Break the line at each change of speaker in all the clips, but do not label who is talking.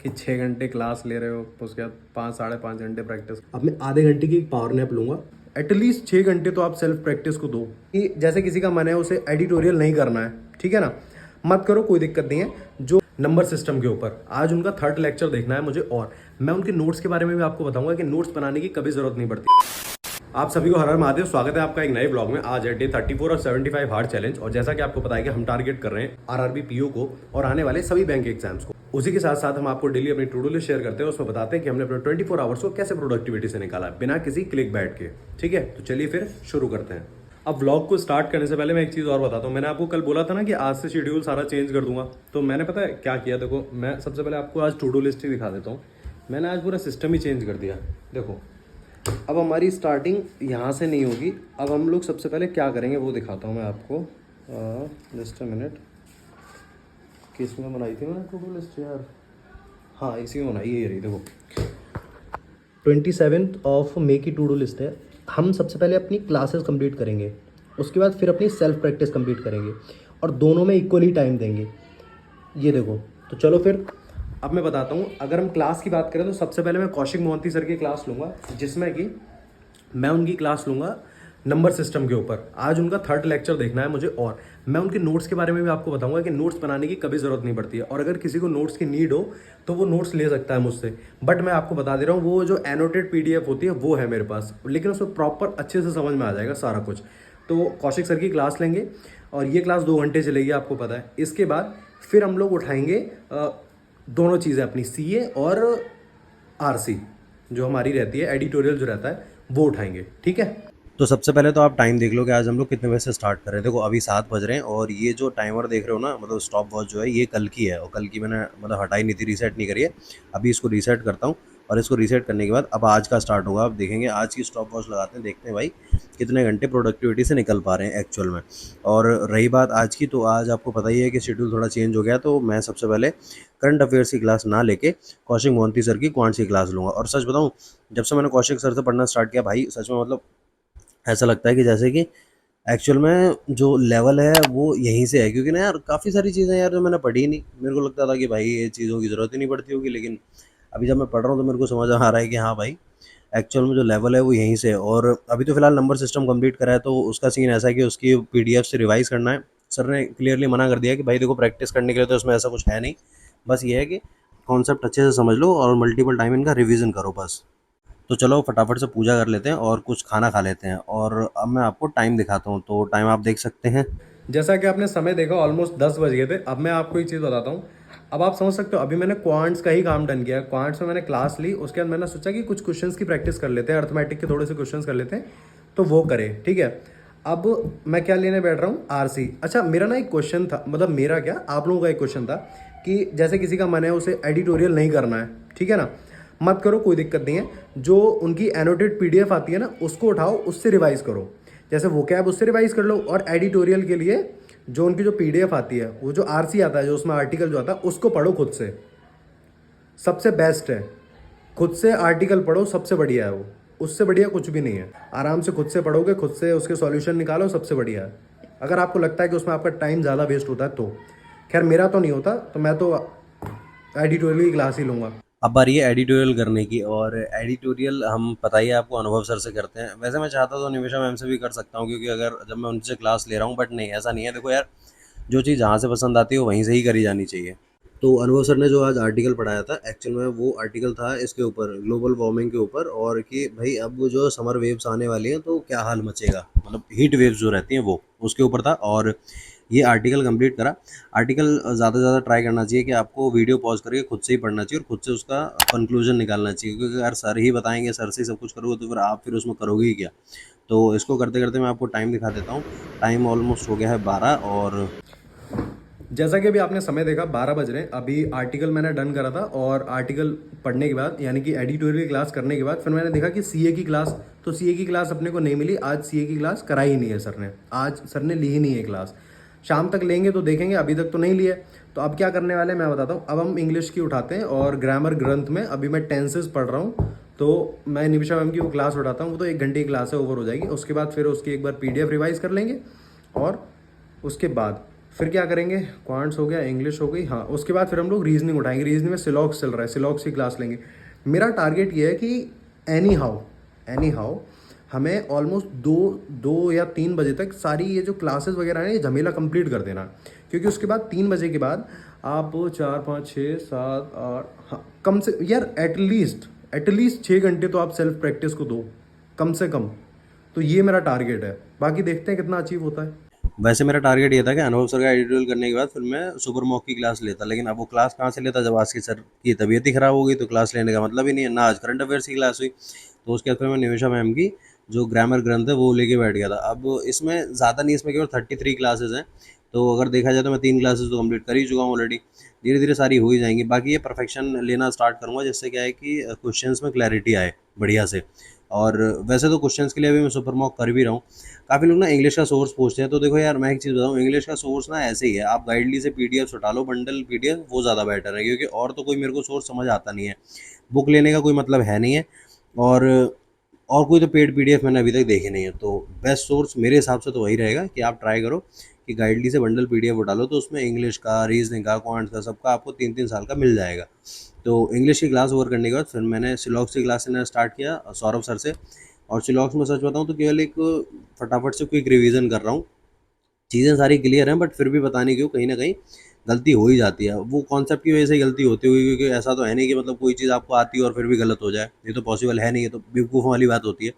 कि 6 घंटे क्लास ले रहे हो, उसके बाद 5 साढ़े 5 घंटे प्रैक्टिस। अब मैं आधे घंटे की पावर नैप लूंगा। एटलीस्ट 6 घंटे तो आप सेल्फ प्रैक्टिस को दो। कि जैसे किसी का मन है उसे एडिटोरियल नहीं करना है, ठीक है ना, मत करो, कोई दिक्कत नहीं है। जो नंबर सिस्टम के ऊपर आज उनका 3rd लेक्चर देखना है मुझे, और मैं उनके नोट्स के बारे में भी आपको बताऊंगा कि नोट्स बनाने की कभी जरूरत नहीं पड़ती। आप सभी को हर हर महादेव, स्वागत है आपका एक नए ब्लॉग में। आज है डे 34 और 75 हार्ड चैलेंज। और जैसा कि आपको पता है कि हम टारगेट कर रहे हैं आरआरबी पीओ को और आने वाले सभी बैंक एग्जाम्स को। उसी के साथ साथ हम आपको डेली अपनी टू डू लिस्ट शेयर करते हैं, उसमें बताते हैं कि हमने अपने 24 आवर्स को कैसे प्रोडक्टिविटी से निकाला बिना किसी क्लिक बैट के। ठीक है, तो चलिए फिर शुरू करते हैं। अब व्लॉग को स्टार्ट करने से पहले मैं एक चीज़ और बताता हूँ। मैंने आपको कल बोला था ना कि आज से शेड्यूल सारा चेंज कर दूंगा, तो मैंने पता है क्या किया। देखो, मैं सबसे पहले आपको आज टू डू लिस्ट ही दिखा देता हूँ। मैंने आज पूरा सिस्टम ही चेंज कर दिया। देखो, अब हमारी स्टार्टिंग यहाँ से नहीं होगी। अब हम लोग सबसे पहले क्या करेंगे वो दिखाता हूँ मैं आपको। जस्ट अ मिनट, किस में बनाई थी मैंने टू डू लिस्ट यार? हाँ, इसी में बनाई, ये रही। देखो, 27 ऑफ मे की टू डू लिस्ट है। हम सबसे पहले अपनी क्लासेस कंप्लीट करेंगे, उसके बाद फिर अपनी सेल्फ प्रैक्टिस कंप्लीट करेंगे, और दोनों में इक्वली टाइम देंगे। ये देखो, तो चलो फिर अब मैं बताता हूँ। अगर हम क्लास की बात करें तो सबसे पहले मैं कौशिक मोहंती सर की क्लास लूँगा, जिसमें कि मैं उनकी क्लास लूँगा नंबर सिस्टम के ऊपर। आज उनका 3rd लेक्चर देखना है मुझे, और मैं उनके नोट्स के बारे में भी आपको बताऊंगा कि नोट्स बनाने की कभी ज़रूरत नहीं पड़ती है। और अगर किसी को नोट्स की नीड हो तो वो नोट्स ले सकता है मुझसे। बट मैं आपको बता दे रहा हूँ, वो जो एनोटेड PDF होती है वो है मेरे पास, लेकिन उसमें प्रॉपर अच्छे से समझ में आ जाएगा सारा कुछ। तो कौशिक सर की क्लास लेंगे, और ये क्लास 2 घंटे चलेगी, आपको पता है। इसके बाद फिर हम लोग उठाएंगे दोनों चीज़ें अपनी, CA और RC जो हमारी रहती है, एडिटोरियल जो रहता है वो उठाएंगे। ठीक है, तो सबसे पहले तो आप टाइम देख लो कि आज हम लोग कितने बजे से स्टार्ट कर रहे हैं। देखो, अभी 7 बज रहे हैं, और ये जो टाइमर देख रहे हो ना, मतलब स्टॉप वॉच जो है, ये कल की है, और कल की मैंने मतलब हटाई नहीं थी, रीसेट नहीं करी है। अभी इसको रीसेट करता हूँ, और इसको रीसेट करने के बाद अब आज का स्टार्ट होगा। आप देखेंगे, आज की स्टॉप वॉच लगाते हैं, देखते हैं भाई कितने घंटे प्रोडक्टिविटी से निकल पा रहे हैं एक्चुअल में। और रही बात आज की, तो आज आपको पता ही है कि शेड्यूल थोड़ा चेंज हो गया। तो मैं सबसे पहले करंट अफेयर्स की क्लास ना लेके कौशिक मोहंती सर की क्वांट्स की क्लास लूँगा। और सच बताऊँ, जब से मैंने कौशिक सर से पढ़ना स्टार्ट किया भाई, सच में मतलब ऐसा लगता है कि जैसे कि एक्चुअल में जो लेवल है वो यहीं से है। क्योंकि ना यार, काफ़ी सारी चीज़ें यार जो मैंने पढ़ी नहीं, मेरे को लगता था कि भाई ये चीज़ों की ज़रूरत ही नहीं पड़ती होगी, लेकिन अभी जब मैं पढ़ रहा हूँ तो मेरे को समझ आ रहा है कि हाँ भाई, एक्चुअल में जो लेवल है वो यहीं से है। और अभी तो फिलहाल नंबर सिस्टम कंप्लीट करा है, तो उसका सीन ऐसा है कि उसकी PDF से रिवाइज करना है। सर ने क्लियरली मना कर दिया कि भाई देखो, प्रैक्टिस करने के लिए तो इसमें ऐसा कुछ है नहीं, बस ये है कि कॉन्सेप्ट अच्छे से समझ लो और मल्टीपल टाइम इनका रिविज़न करो बस। तो चलो फटाफट से पूजा कर लेते हैं और कुछ खाना खा लेते हैं। और अब मैं आपको टाइम दिखाता हूँ, तो टाइम आप देख सकते हैं। जैसा कि आपने समय देखा, ऑलमोस्ट 10 बज गए थे। अब मैं आपको एक चीज़ बताता हूँ। अब आप समझ सकते हो, अभी मैंने क्वांट्स का ही काम डन किया। क्वांट्स में मैंने क्लास ली, उसके बाद मैंने सोचा कि कुछ क्वेश्चंस की प्रैक्टिस कर लेते हैं, अर्थमेटिक के थोड़े से क्वेश्चंस कर लेते हैं, तो वो करें। ठीक है, अब मैं क्या लेने बैठ रहा हूँ, RC। अच्छा, मेरा ना एक क्वेश्चन था, मतलब मेरा क्या, आप लोगों का एक क्वेश्चन था कि जैसे किसी का मन है उसे एडिटोरियल नहीं करना है, ठीक है ना, मत करो, कोई दिक्कत नहीं है। जो उनकी एनोटेड PDF आती है ना, उसको उठाओ, उससे रिवाइज करो। जैसे वो कैब, उससे रिवाइज कर लो। और एडिटोरियल के लिए जो उनकी जो PDF आती है, वो जो RC आता है, जो उसमें आर्टिकल जो आता है, उसको पढ़ो खुद से। सबसे बेस्ट है, खुद से आर्टिकल पढ़ो, सबसे बढ़िया है वो। उससे बढ़िया कुछ भी नहीं है। आराम से खुद से पढ़ोगे, खुद से उसके सॉल्यूशन निकालो, सबसे बढ़िया है। अगर आपको लगता है कि उसमें आपका टाइम ज़्यादा वेस्ट होता है तो। खैर, मेरा तो नहीं होता, तो मैं तो एडिटोरियल की क्लास ही लूँगा। अब बारी है एडिटोरियल करने की, और एडिटोरियल हम पता ही है आपको अनुभव सर से करते हैं। वैसे मैं चाहता तो निमिषा मैम से भी कर सकता हूँ, क्योंकि अगर जब मैं उनसे क्लास ले रहा हूँ, बट नहीं, ऐसा नहीं है। देखो यार, जो चीज़ जहाँ से पसंद आती है वो वहीं से ही करी जानी चाहिए। तो अनुभव सर ने जो आज आर्टिकल पढ़ाया था, एक्चुअल में वो आर्टिकल था इसके ऊपर, ग्लोबल वार्मिंग के ऊपर, और कि भाई अब जो समर वेव्स आने वाली हैं तो क्या हाल मचेगा, मतलब हीट वेव्स जो रहती हैं वो, उसके ऊपर था। और ये आर्टिकल कंप्लीट करा। आर्टिकल ज़्यादा से ज़्यादा ट्राई करना चाहिए कि आपको वीडियो पॉज करके खुद से ही पढ़ना चाहिए, और खुद से उसका कंक्लूजन निकालना चाहिए। क्योंकि अगर सर ही बताएंगे, सर से ही सब कुछ करोगे, तो फिर आप फिर उसमें करोगे ही क्या। तो इसको करते करते मैं आपको टाइम दिखा देता हूँ। टाइम ऑलमोस्ट हो गया है 12, और जैसा कि अभी आपने समय देखा, 12 बज रहे हैं। अभी आर्टिकल मैंने डन करा था, और आर्टिकल पढ़ने के बाद, यानी कि एडिटोरियल क्लास करने के बाद, फिर मैंने देखा कि CA की क्लास, तो CA की क्लास अपने को नहीं मिली। आज CA की क्लास कराई ही नहीं है सर ने, आज सर ने ली ही नहीं है क्लास। शाम तक लेंगे तो देखेंगे, अभी तक तो नहीं लिए। तो अब क्या करने वाले हैं मैं बताता हूँ। अब हम इंग्लिश की उठाते हैं, और ग्रामर ग्रंथ में अभी मैं टेंसेस पढ़ रहा हूँ। तो मैं निमिषा मैम की वो क्लास उठाता हूँ, वो तो 1 घंटे की क्लास है, ओवर हो जाएगी। उसके बाद फिर उसकी एक बार PDF रिवाइज कर लेंगे, और उसके बाद फिर क्या करेंगे, क्वांट्स हो गया, इंग्लिश हो गई, हाँ उसके बाद फिर हम लोग रीजनिंग उठाएंगे। रीजनिंग में सिलॉक्स चल रहा है, सिलॉक्स की क्लास लेंगे। मेरा टारगेट ये है कि एनी हाउ हमें ऑलमोस्ट 2 या 3 बजे तक सारी ये जो क्लासेस वगैरह हैं ये झमेला कंप्लीट कर देना। क्योंकि उसके बाद 3 बजे के बाद आप 4 5 6 7 8, हाँ कम से यार एटलीस्ट 6 घंटे तो आप सेल्फ प्रैक्टिस को दो कम से कम। तो ये मेरा टारगेट है, बाकी देखते हैं कितना अचीव होता है।
वैसे मेरा टारगेट ये था कि अनुभव सर का एडिटोरियल करने के बाद फिर मैं सुपर मॉक की क्लास लेता, लेकिन अब वो क्लास कहाँ से लेता जब आज की सर की तबीयत ही खराब हो गई, तो क्लास लेने का मतलब ही नहीं है ना। आज करंट अफेयर्स की क्लास हुई, तो उसके बाद फिर मैं निमिषा मैम की जो ग्रामर ग्रंथ है वो लेके बैठ गया था। अब इसमें ज़्यादा नहीं, इसमें केवल 33 क्लासेज हैं, तो अगर देखा जाए तो मैं 3 क्लासेज तो कंप्लीट कर ही चुका हूँ ऑलरेडी। धीरे धीरे सारी हो ही जाएंगी। बाकी ये परफेक्शन लेना स्टार्ट करूँगा, जिससे क्या है कि क्वेश्चंस में क्लैरिटी आए बढ़िया से। और वैसे तो क्वेश्चंस के लिए अभी मैं सुपर मॉक कर भी रहा हूँ। काफ़ी लोग ना इंग्लिश का सोर्स पूछते हैं, तो देखो यार मैं एक चीज़ बताऊँ, इंग्लिश का सोर्स ना ऐसे ही है, आप गाइडली से पीडीएफ उठा लो, बंडल पीडीएफ वो ज़्यादा बेटर है, क्योंकि और तो कोई मेरे को सोर्स समझ आता नहीं है। बुक लेने का कोई मतलब है नहीं है। और कोई तो पेड पीडीएफ मैंने अभी तक देखे नहीं है, तो बेस्ट सोर्स मेरे हिसाब से तो वही रहेगा कि आप ट्राई करो कि गाइडली से बंडल पीडीएफ उठा लो, तो उसमें इंग्लिश का, रीजनिंग का, क्वांट्स का, सबका आपको 3 3 साल का मिल जाएगा। तो इंग्लिश की क्लास ओवर करने के बाद फिर मैंने सिलॉक्स की क्लास लेना स्टार्ट किया सौरभ सर से। और सिलॉक्स में सच बताऊँ तो केवल एक फटाफट से क्विक रिवीजन कर रहा हूँ। चीज़ें सारी क्लियर हैं, बट फिर भी पता नहीं क्यों कहीं ना कहीं गलती हो ही जाती है। वो कॉन्सेप्ट की वजह से गलती होती होगी, क्योंकि ऐसा तो है नहीं कि मतलब कोई चीज़ आपको आती है और फिर भी गलत हो जाए, ये तो पॉसिबल है नहीं, ये तो बेवकूफ़ों वाली बात होती है।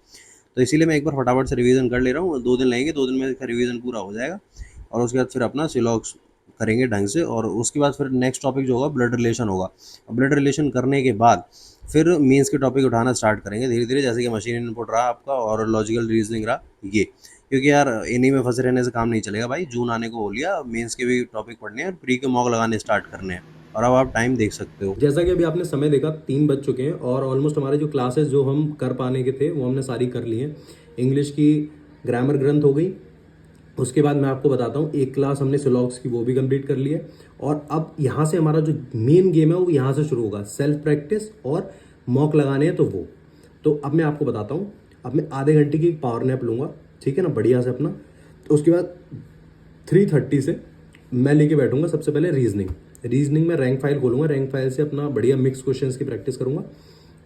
तो इसीलिए मैं एक बार फटाफट से रिवीजन कर ले रहा हूँ, 2 दिन लगेंगे, 2 दिन में इसका रिवीजन पूरा हो जाएगा। और उसके बाद फिर अपना सिलॉक्स करेंगे ढंग से, और उसके बाद फिर नेक्स्ट टॉपिक जो होगा ब्लड रिलेशन होगा। ब्लड रिलेशन करने के बाद फिर मीन्स के टॉपिक उठाना स्टार्ट करेंगे धीरे धीरे, जैसे कि मशीन इनपुट रहा आपका और लॉजिकल रीजनिंग रहा ये। क्योंकि यार इन्हीं में फंसे रहने से काम नहीं चलेगा भाई। जून आने को हो लिया, मेंस के भी टॉपिक पढ़ने हैं और प्री के मॉक लगाने स्टार्ट करने हैं। और अब आप टाइम देख सकते हो।
जैसा कि अभी आपने समय देखा 3 बज चुके हैं और ऑलमोस्ट हमारे जो क्लासेस जो हम कर पाने के थे वो हमने सारी कर ली हैं। इंग्लिश की ग्रामर ग्रंथ हो गई, उसके बाद मैं आपको बताता हूँ एक क्लास हमने सिलॉक्स की वो भी कंप्लीट कर ली है। और अब यहाँ से हमारा जो मेन गेम है वो यहाँ से शुरू होगा, सेल्फ प्रैक्टिस और मॉक लगाने हैं तो वो। तो अब मैं आपको बताता हूँ, अब मैं आधे घंटे की पावर नैप लूँगा, ठीक है ना, बढ़िया से अपना। तो उसके बाद 3:30 से मैं लेके बैठूंगा सबसे पहले रीजनिंग में रैंक फाइल खोलूंगा, रैंक फाइल से अपना बढ़िया मिक्स क्वेश्चंस की प्रैक्टिस करूंगा।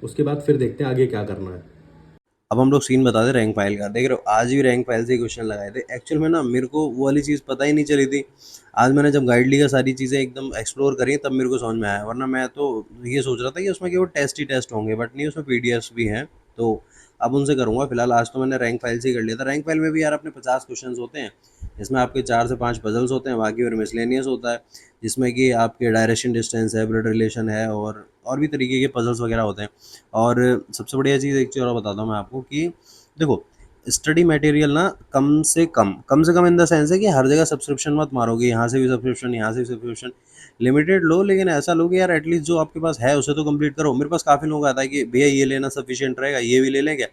उसके बाद फिर देखते हैं आगे क्या करना है।
अब हम लोग सीन बता दे रैंक फाइल का, देख रहे हो आज भी रैंक फाइल से ही क्वेश्चन लगाए थे। एक्चुअल में ना मेरे को वो वाली चीज़ पता ही नहीं चली थी। आज मैंने जब गाइडली का सारी चीज़ें एकदम एक्सप्लोर करी तब मेरे को समझ में आया, वरना मैं तो ये सोच रहा था कि उसमें केवल टेस्ट ही टेस्ट होंगे, बट नहीं, उसमें पीडीएफ्स भी हैं। तो अब उनसे करूँगा। फिलहाल आज तो मैंने रैंक फाइल से ही कर लिया था। रैंक फाइल में भी यार अपने 50 क्वेश्चन होते हैं, इसमें आपके 4 से 5 पजल्स होते हैं, बाकी और मिसलेनियस होता है, जिसमें कि आपके डायरेक्शन डिस्टेंस है, ब्लड रिलेशन है, और भी तरीके के पजल्स वगैरह होते हैं। और सबसे बढ़िया चीज़ एक चीज़ और बताता हूँ मैं आपको कि देखो, स्टडी मटेरियल ना कम से कम इन द सेंस है कि हर जगह सब्सक्रिप्शन मत मारोगे, यहाँ से भी सब्सक्रिप्शन, यहाँ से भी सब्सक्रिप्शन। लिमिटेड लो, लेकिन ऐसा लो कि यार एटलीस्ट जो आपके पास है उसे तो कंप्लीट करो। मेरे पास काफ़ी लोग आता है कि भैया ये लेना सफिशिएंट रहेगा, ये भी ले लें क्या।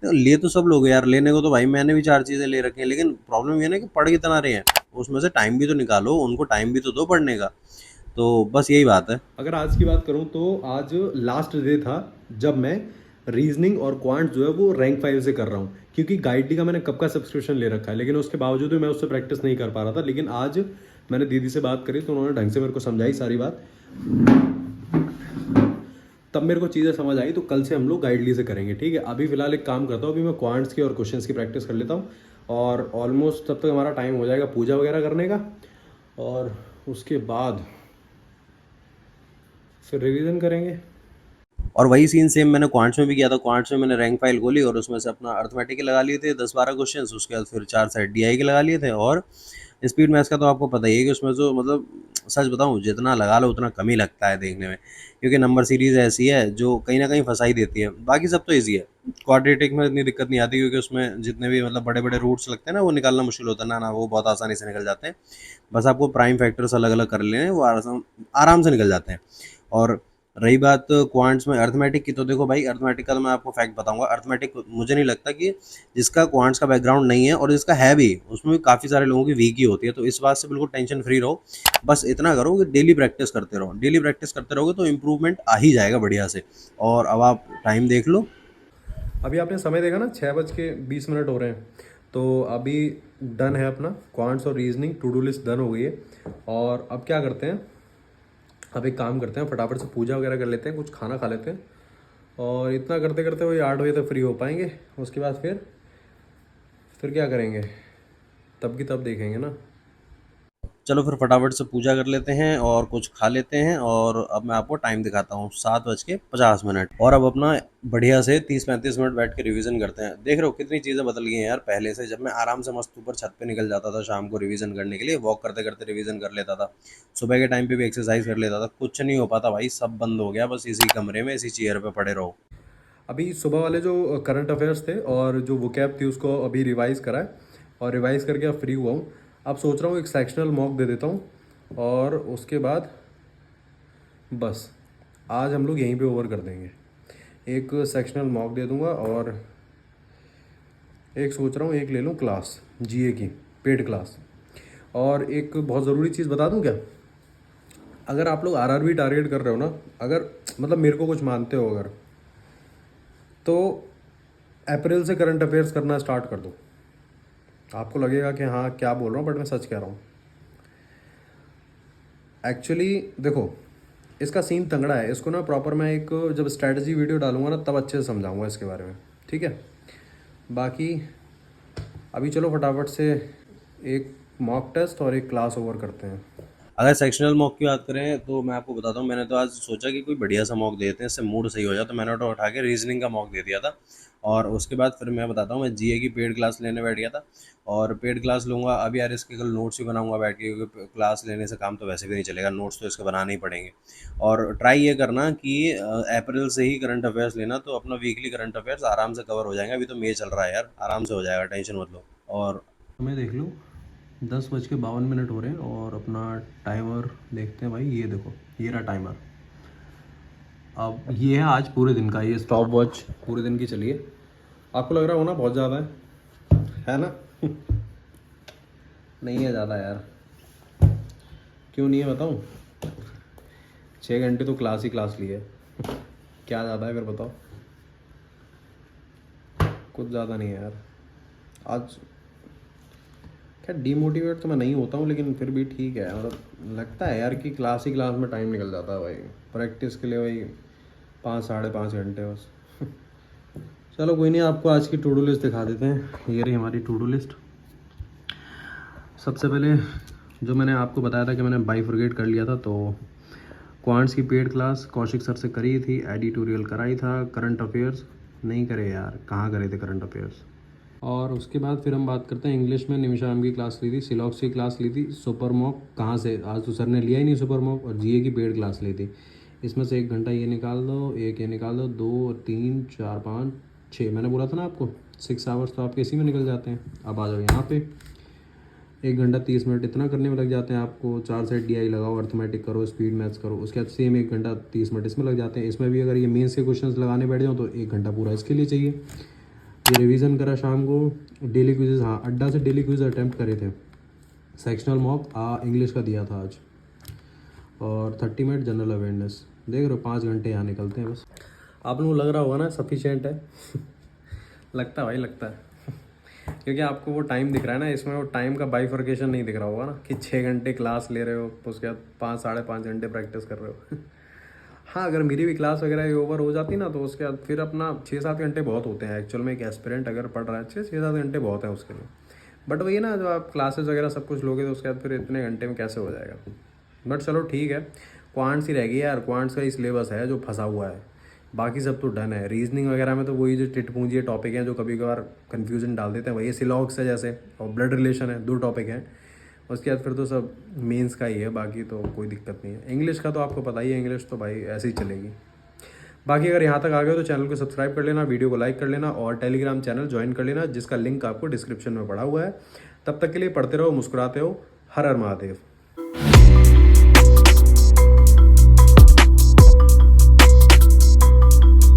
तो ले तो सब लोग यार, लेने को तो भाई मैंने भी 4 चीज़ें ले रखी हैं, लेकिन प्रॉब्लम ये ना कि पढ़ कितना रहे हैं, उसमें से टाइम भी तो निकालो, उनको टाइम भी तो दो पढ़ने का। तो बस यही बात है।
अगर आज की बात करूं तो आज लास्ट डे था जब मैं रीजनिंग और क्वांट जो है वो रैंक फाइल से कर रहा हूं। क्योंकि गाइडली का मैंने कब का सब्सक्रिप्शन ले रखा है, लेकिन उसके बावजूद भी मैं उससे प्रैक्टिस नहीं कर पा रहा था। लेकिन आज मैंने दीदी से बात करी तो उन्होंने ढंग से मेरे को समझाई सारी बात, तब मेरे को चीज़ें समझ आई। तो कल से हम लोग गाइडली से करेंगे, ठीक है। अभी फिलहाल एक काम करता हूँ, अभी मैं क्वांट्स की और क्वेश्चंस की प्रैक्टिस कर लेता हूँ और ऑलमोस्ट तब तक हमारा टाइम हो जाएगा पूजा वगैरह करने का। और उसके बाद फिर रिवीजन करेंगे।
और वही सीन सेम मैंने क्वांट्स में भी किया था। क्वांट्स में मैंने रैंक फाइल खोली और उसमें से अपना अर्थमेटिक के लगा लिए थे 10 12 क्वेश्चन, उसके बाद फिर 4 साइड डीआई के लगा लिए थे। और स्पीड मैथ्स का तो आपको पता ही है कि उसमें तो मतलब सच बताऊं, जितना लगा लो उतना कम ही लगता है देखने में, क्योंकि नंबर सीरीज ऐसी है जो कहीं ना कहीं फंसा ही देती है। बाकी सब तो ईजी है। क्वाड्रेटिक में इतनी दिक्कत नहीं आती, क्योंकि उसमें जितने भी मतलब बड़े बड़े रूट्स लगते हैं ना, वो निकालना मुश्किल होता है ना, वो बहुत आसानी से निकल जाते हैं। बस आपको प्राइम फैक्टर्स अलग अलग कर लेने हैं, वो आराम आराम से निकल जाते हैं। और रही बात क्वांट्स में अर्थमेटिक की, तो देखो भाई अर्थमेटिक का तो मैं आपको फैक्ट बताऊंगा। अर्थमेटिक मुझे नहीं लगता कि जिसका क्वांट्स का बैकग्राउंड नहीं है और जिसका है भी, उसमें भी काफ़ी सारे लोगों की वीक ही होती है। तो इस बात से बिल्कुल टेंशन फ्री रहो। बस इतना करो कि डेली प्रैक्टिस करते रहो, डेली प्रैक्टिस करते रहोगे तो इम्प्रूवमेंट आ ही जाएगा बढ़िया से। और अब आप टाइम देख लो।
अभी आपने समय देखा ना, 6:20 हो रहे हैं। तो अभी
डन है अपना क्वांट्स और reasoning to do list done हो गई है। और अब क्या करते हैं, अब एक काम करते हैं, फटाफट से पूजा वगैरह कर लेते हैं, कुछ खाना खा लेते हैं और इतना करते करते वही 8 बजे तक फ्री हो पाएंगे। उसके बाद फिर क्या करेंगे, तब की तब देखेंगे ना।
चलो फिर फटाफट से पूजा कर लेते हैं और कुछ खा लेते हैं। और अब मैं आपको टाइम दिखाता हूँ, 7:50। और अब अपना बढ़िया से 30-35 मिनट बैठ के रिवीजन करते हैं। देख रहे हो कितनी चीज़ें बदल गई हैं यार पहले से। जब मैं आराम से मस्त ऊपर छत पे निकल जाता था शाम को रिवीजन करने के लिए, वॉक करते करते रिवीजन कर लेता था, सुबह के टाइम पे भी एक्सरसाइज कर लेता था, कुछ नहीं हो पाता भाई, सब बंद हो गया। बस इसी कमरे में इसी चेयर पे पड़े रहो।
अभी सुबह वाले जो करंट अफेयर्स थे और जो वोकैब थी उसको अभी रिवाइज करा है और रिवाइज करके अब फ्री हुआ हूँ। अब सोच रहा हूँ एक सेक्शनल मॉक दे देता हूँ और उसके बाद बस आज हम लोग यहीं पे ओवर कर देंगे। एक सेक्शनल मॉक दे दूंगा और एक सोच रहा हूँ एक ले लूँ क्लास जीए की पेड क्लास। और एक बहुत ज़रूरी चीज़ बता दूँ क्या, अगर आप लोग आरआरबी टारगेट कर रहे हो ना, अगर मतलब मेरे को कुछ मानते हो अगर, तो अप्रैल से करंट अफेयर्स करना स्टार्ट कर दो। आपको लगेगा कि हाँ क्या बोल रहा हूँ, बट मैं सच कह रहा हूँ। एक्चुअली देखो इसका सीन तंगड़ा है, इसको ना प्रॉपर मैं एक जब स्ट्रैटेजी वीडियो डालूंगा ना तब अच्छे से समझाऊंगा इसके बारे में, ठीक है। बाकी अभी चलो फटाफट से एक मॉक टेस्ट और एक क्लास ओवर करते हैं।
अगर सेक्शनल मॉक की बात करें तो मैं आपको बताता हूँ, मैंने तो आज सोचा कि कोई बढ़िया सा मॉक देते हैं, इससे मूड सही हो जाए, तो मैंने तो उठा के रीजनिंग का मॉक दे दिया था। और उसके बाद फिर मैं बताता हूँ, मैं जीए की पेड क्लास लेने बैठ गया था। और पेड क्लास लूँगा अभी यार, इसके कल नोट्स भी बनाऊंगा बैठ के, क्योंकि क्लास लेने से काम तो वैसे भी नहीं चलेगा, नोट्स तो इसके बनाने ही पड़ेंगे। और ट्राई ये करना कि अप्रैल से ही करंट अफेयर्स लेना, तो अपना वीकली करंट अफेयर्स आराम से कवर हो जाएंगे। अभी तो मई चल रहा है यार, आराम से हो जाएगा, टेंशन मत लो। और
हमें देख लो 10:52 हो रहे हैं और अपना टाइमर देखते हैं भाई, ये देखो ये रहा टाइमर। अब ये है आज पूरे दिन का, ये स्टॉप वॉच पूरे दिन की चलिए। आपको लग रहा हो ना बहुत ज़्यादा है ना? नहीं है ज़्यादा यार, क्यों नहीं है बताऊँ? 6 घंटे तो क्लास ही क्लास ली है। क्या ज़्यादा है फिर बताओ? कुछ ज़्यादा नहीं है यार। आज क्या डीमोटिवेट तो मैं नहीं होता हूँ, लेकिन फिर भी ठीक है, मतलब लगता है यार कि क्लास ही क्लास में टाइम निकल जाता है भाई। प्रैक्टिस के लिए भाई 5-5.5 घंटे बस। चलो कोई नहीं, आपको आज की टू डू लिस्ट दिखा देते हैं। ये रही हमारी टू डू लिस्ट। सबसे पहले जो मैंने आपको बताया था कि मैंने बाइफरगेट कर लिया था, तो क्वांट्स की पेड क्लास कौशिक सर से करी थी, एडिटोरियल कराई था, करंट अफेयर्स नहीं करे यार, कहाँ करे थे करंट अफेयर्स। और उसके बाद फिर हम बात करते हैं इंग्लिश में निमिषा मैम की क्लास ली थी, सिलॉक्स की क्लास ली थी, सुपर मॉक कहाँ से, आज तो सर ने लिया ही नहीं सुपर मॉक, और जीए की पेड क्लास ली थी। इसमें से 1 घंटा ये निकाल दो, एक ये निकाल दो, 2 3 4 5 6, मैंने बोला था ना आपको 6 आवर्स तो आपके इसी में निकल जाते हैं। अब आ जाओ यहाँ पे, 1 घंटा 30 मिनट इतना करने में लग जाते हैं आपको। 4 सेट DI लगाओ, अर्थमेटिक करो, स्पीड मैथ्स करो, उसके बाद सेम 1 घंटा 30 मिनट इसमें लग जाते हैं। इसमें भी अगर ये मेंस के क्वेश्चंस लगाने बैठ जाओ तो 1 घंटा पूरा इसके लिए चाहिए। ये रिवीजन करा शाम को, डेली क्विजेज, हाँ अड्डा से डेली क्विज अटैम्प्ट करे थे। सेक्शनल मॉक इंग्लिश का दिया था आज, और 30 मिनट जनरल अवेयरनेस। देख रहे हो 5 घंटे यहाँ निकलते हैं बस। आप लोगों को लग रहा होगा ना सफिशिएंट है। लगता है भाई, लगता है। क्योंकि आपको वो टाइम दिख रहा है ना, इसमें वो टाइम का बाइफर्केशन नहीं दिख रहा होगा ना, कि 6 घंटे क्लास ले रहे हो उसके बाद 5-5.5 घंटे प्रैक्टिस कर रहे हो। हाँ, अगर मेरी भी क्लास वगैरह ओवर हो जाती ना तो उसके बाद फिर अपना 6-7 घंटे बहुत होते हैं एक्चुअल में। एक एस्पिरेंट अगर पढ़ रहा है 6-7 घंटे बहुत है उसके लिए। बट वही ना, जब आप क्लासेस वगैरह सब कुछ लोगे तो उसके बाद फिर इतने घंटे में कैसे हो जाएगा। बट चलो ठीक है, क्वांट्स ही रह गई यार, क्वांट्स का ही सिलेबस है जो फंसा हुआ है, बाकी सब तो डन है। रीजनिंग वगैरह में तो वही जो टिटपूंजी टॉपिक हैं जो कभी कभार कन्फ्यूजन डाल देते हैं, वही सिलॉक्स है जैसे, और ब्लड रिलेशन है, 2 टॉपिक हैं। उसके बाद फिर तो सब मेंस का ही है, बाकी तो कोई दिक्कत नहीं है। इंग्लिश का तो आपको पता ही है, इंग्लिश तो भाई ऐसे ही चलेगी। बाकी अगर यहाँ तक आ गए तो चैनल को सब्सक्राइब कर लेना, वीडियो को लाइक कर लेना, और टेलीग्राम चैनल ज्वाइन कर लेना, जिसका लिंक आपको डिस्क्रिप्शन में पड़ा हुआ है। तब तक के लिए पढ़ते रहो, मुस्कुराते हो। हर हर महादेव।